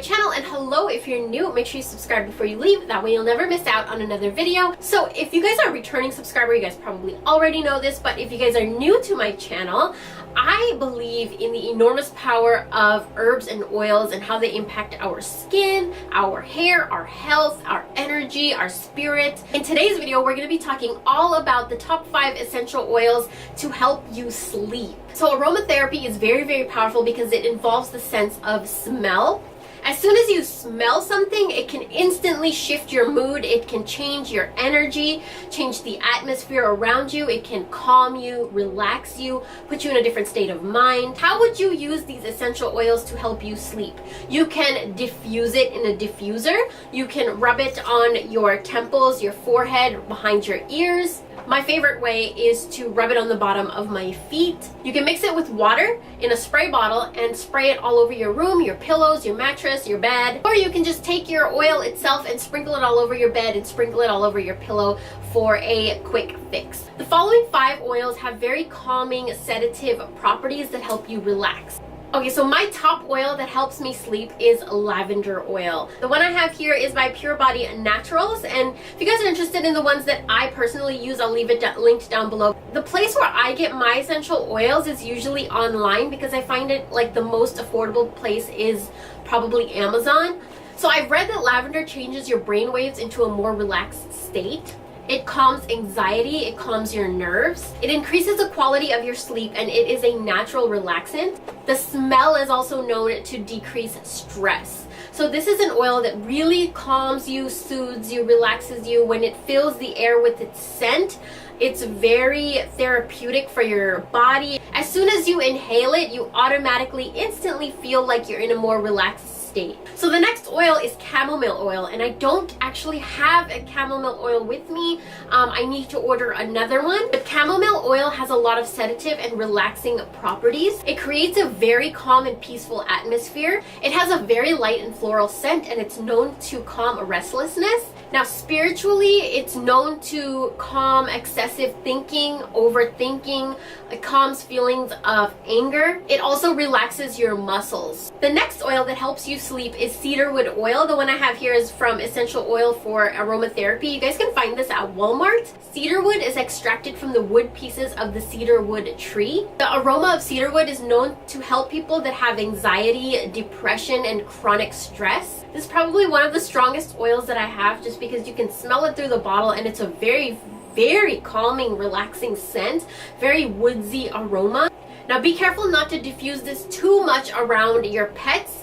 channel, and hello if you're new, make sure you subscribe before you leave, that way you'll never miss out on another video. So if you guys are a returning subscriber, you guys probably already know this, but if you guys are new to my channel, I believe in the enormous power of herbs and oils and how they impact our skin, our hair, our health, our energy, our spirit. In today's video, we're going to be talking all about the top 5 essential oils to help you sleep. So aromatherapy is very, very powerful because it involves the sense of smell. As soon as you smell something, it can instantly shift your mood, it can change your energy, change the atmosphere around you, it can calm you, relax you, put you in a different state of mind. How would you use these essential oils to help you sleep? You can diffuse it in a diffuser, you can rub it on your temples, your forehead, behind your ears. My favorite way is to rub it on the bottom of my feet. You can mix it with water in a spray bottle and spray it all over your room, your pillows, your mattress, your bed. Or you can just take your oil itself and sprinkle it all over your bed and sprinkle it all over your pillow for a quick fix. The following 5 oils have very calming, sedative properties that help you relax. Okay, so my top oil that helps me sleep is lavender oil. The one I have here is by Pure Body Naturals, and if you guys are interested in the ones that I personally use, I'll leave it linked down below. The place where I get my essential oils is usually online because I find it like the most affordable place is probably Amazon. So I've read that lavender changes your brain waves into a more relaxed state. It calms anxiety, it calms your nerves. It increases the quality of your sleep, and it is a natural relaxant. The smell is also known to decrease stress. So this is an oil that really calms you, soothes you, relaxes you. When it fills the air with its scent, it's very therapeutic for your body. As soon as you inhale it, you automatically, instantly feel like you're in a more relaxed state. So the next oil is chamomile oil, and I don't actually have a chamomile oil with me. I need to order another one. But chamomile oil has a lot of sedative and relaxing properties. It creates a very calm and peaceful atmosphere. It has a very light and floral scent, and it's known to calm restlessness. Now, spiritually, it's known to calm excessive thinking, overthinking. It calms feelings of anger. It also relaxes your muscles. The next oil that helps you sleep is Cedar Wood oil. The one I have here is from Essential Oil for Aromatherapy. You guys can find this at Walmart. Cedar wood is extracted from the wood pieces of the cedar wood tree. The aroma of cedar wood is known to help people that have anxiety, depression, and chronic stress. This is probably one of the strongest oils that I have just because you can smell it through the bottle, and it's a very, very calming, relaxing scent. Very woodsy aroma. Now be careful not to diffuse this too much around your pets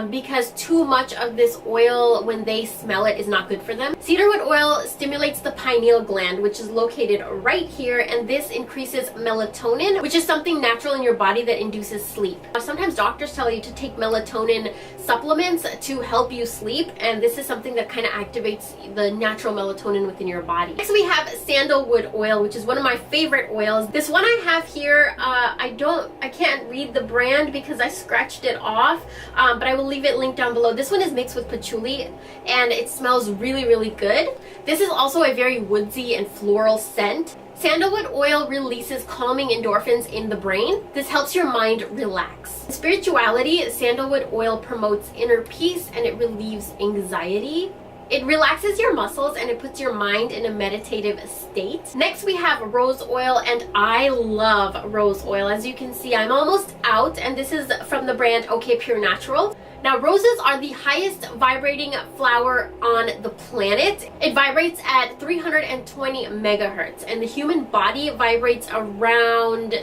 because too much of this oil, when they smell it, is not good for them. Cedarwood oil stimulates the pineal gland, which is located right here, and this increases melatonin, which is something natural in your body that induces sleep. Sometimes doctors tell you to take melatonin supplements to help you sleep, and this is something that kind of activates the natural melatonin within your body. Next we have sandalwood oil, which is one of my favorite oils. This one I have here, I can't read the brand because I scratched it off, but I will leave it linked down below. This one is mixed with patchouli, and it smells really, really good. This is also a very woodsy and floral scent. Sandalwood oil releases calming endorphins in the brain. This helps your mind relax. In spirituality, sandalwood oil promotes inner peace and it relieves anxiety. It relaxes your muscles and it puts your mind in a meditative state. Next we have rose oil, and I love rose oil. As you can see, I'm almost out, and this is from the brand OK Pure Natural. Now, roses are the highest vibrating flower on the planet. It vibrates at 320 megahertz, and the human body vibrates around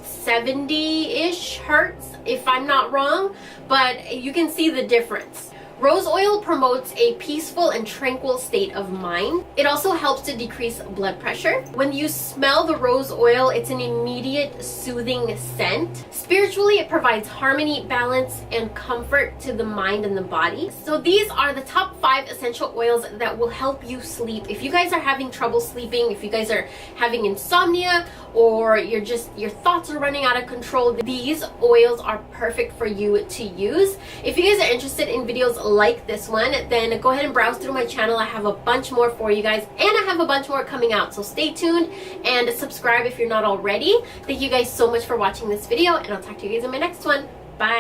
70-ish hertz, if I'm not wrong, but you can see the difference. Rose oil promotes a peaceful and tranquil state of mind. It also helps to decrease blood pressure. When you smell the rose oil, it's an immediate soothing scent. Spiritually, it provides harmony, balance, and comfort to the mind and the body. So these are the top 5 essential oils that will help you sleep. If you guys are having trouble sleeping, if you guys are having insomnia, or your thoughts are running out of control, these oils are perfect for you to use. If you guys are interested in videos like this one, then go ahead and browse through my channel. I have a bunch more for you guys, and I have a bunch more coming out, so stay tuned and subscribe if you're not already. Thank you guys so much for watching this video, and I'll talk to you guys in my next one. Bye.